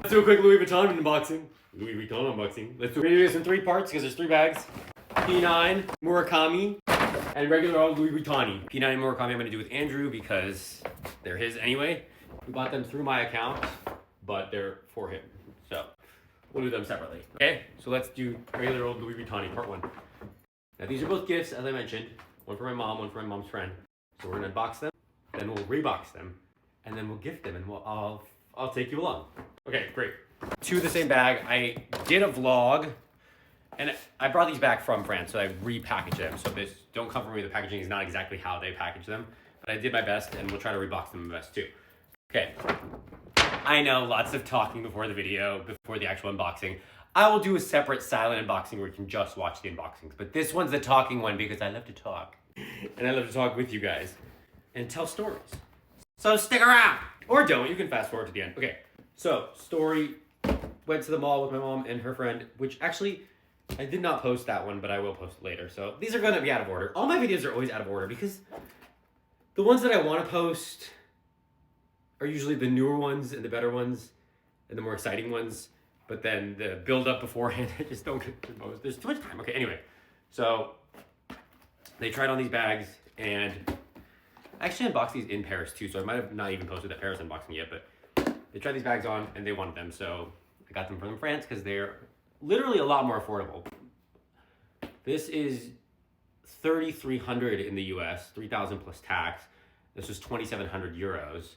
Let's do a quick Louis Vuitton unboxing. Let's do this in 3 parts because there's 3 bags. P9, Murakami, and regular old Louis Vuitton. P9 and Murakami I'm going to do with Andrew because they're his anyway. We bought them through my account, but they're for him. So we'll do them separately. Okay, so let's do regular old Louis Vuitton, part 1. Now these are both gifts, as I mentioned. One for my mom, one for my mom's friend. So we're going to unbox them, then we'll rebox them, and then we'll gift them, and I'll take you along. Okay, great. 2 of the same bag. I did a vlog, and I brought these back from France, so I repackaged them. So this, don't come for me, the packaging is not exactly how they packaged them, but I did my best, and we'll try to rebox them the best too. Okay, I know, lots of talking before the video, before the actual unboxing. I will do a separate silent unboxing where you can just watch the unboxings, but this one's the talking one because I love to talk, and I love to talk with you guys and tell stories. So stick around, or don't, you can fast forward to the end. Okay, so story, went to the mall with my mom and her friend, which actually, I did not post that one, but I will post it later. So these are gonna be out of order. All my videos are always out of order because the ones that I wanna post are usually the newer ones and the better ones and the more exciting ones. But then the build up beforehand, I just don't get to post. There's too much time. Okay, anyway. So they tried on these bags and I actually unboxed these in Paris too. So I might have not even posted that Paris unboxing yet, but they tried these bags on and they wanted them. So I got them from France because they're literally a lot more affordable. This is $3,300 in the US, 3,000 plus tax. This was 2,700 euros.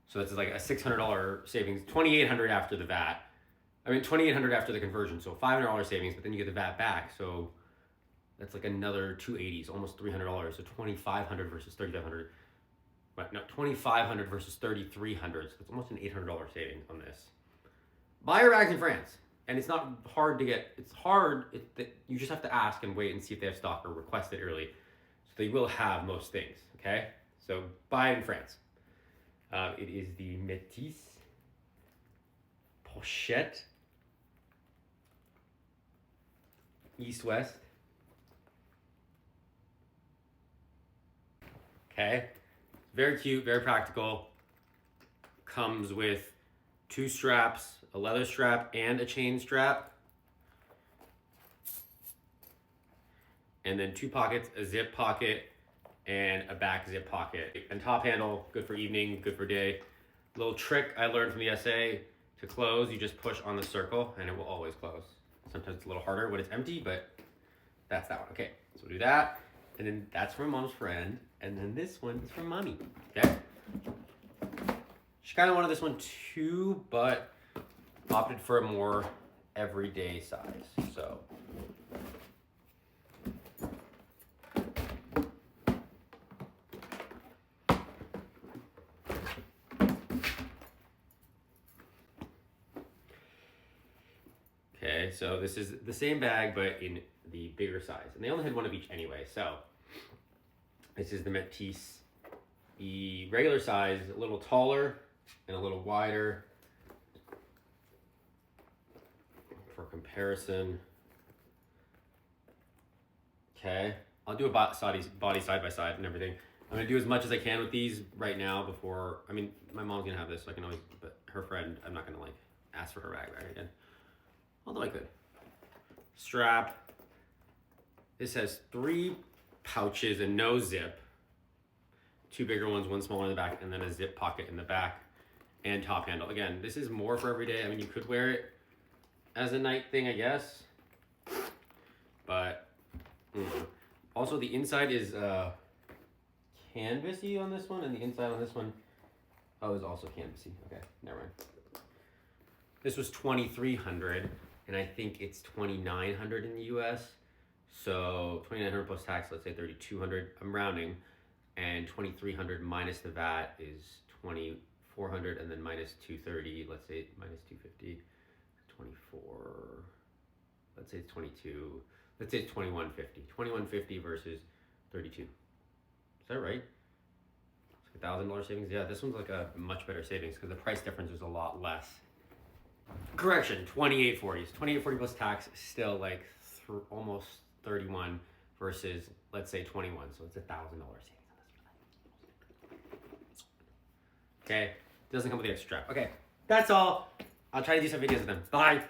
So that's like a $600 savings, 2,800 after the VAT. I mean, 2,800 after the conversion, so $500 savings, but then you get the VAT back. So that's like another $280, almost $300. So 2,500 versus 3,500. But no, 2,500 versus 3,300. So it's almost an $800 savings on this. Buy your bags in France. And it's not hard to get, it's hard, you just have to ask and wait and see if they have stock or request it early. So they will have most things, okay? So buy it in France. It is the Metis Pochette East-West. Okay, very cute, very practical. Comes with 2 straps, a leather strap and a chain strap. And then 2 pockets, a zip pocket and a back zip pocket. And top handle, good for evening, good for day. Little trick I learned from the essay, to close, you just push on the circle and it will always close. Sometimes it's a little harder when it's empty, but that's that one. Okay, so we'll do that. And then that's from mom's friend. And then this one is from mommy, okay? She kind of wanted this one too, but opted for a more everyday size, so. Okay, so this is the same bag, but in the bigger size. And they only had one of each anyway, so. This is the Metis. The regular size, a little taller and a little wider. For comparison. Okay, I'll do a body side by side and everything. I'm gonna do as much as I can with these right now before, I mean, my mom's gonna have this, so I can always, but her friend, I'm not gonna like ask for her bag again. Although I could. Strap. This has 3 pouches and no zip. 2 bigger ones, 1 smaller in the back, and then a zip pocket in the back and top handle. Again, this is more for every day. I mean, you could wear it as a night thing, I guess. But also the inside is canvasy on this one, and the inside on this one, is also canvasy. Okay, never mind. This was 2,300, and I think it's 2,900 in the US. So 2,900 plus tax, let's say 3,200. I'm rounding, and 2,300 minus the VAT is 2,400, and then minus 230. Let's say minus 250, 24. Let's say it's 22. Let's say it's 2,150. 2,150 versus 32. Is that right? It's like $1,000 savings. Yeah, this one's like a much better savings because the price difference is a lot less. Correction, 2,840. 2,840 plus tax, still like almost 31 versus let's say 21. So it's $1,000 savings on this. Okay, doesn't come with the extra strap. Okay, that's all. I'll try to do some videos with them. Bye.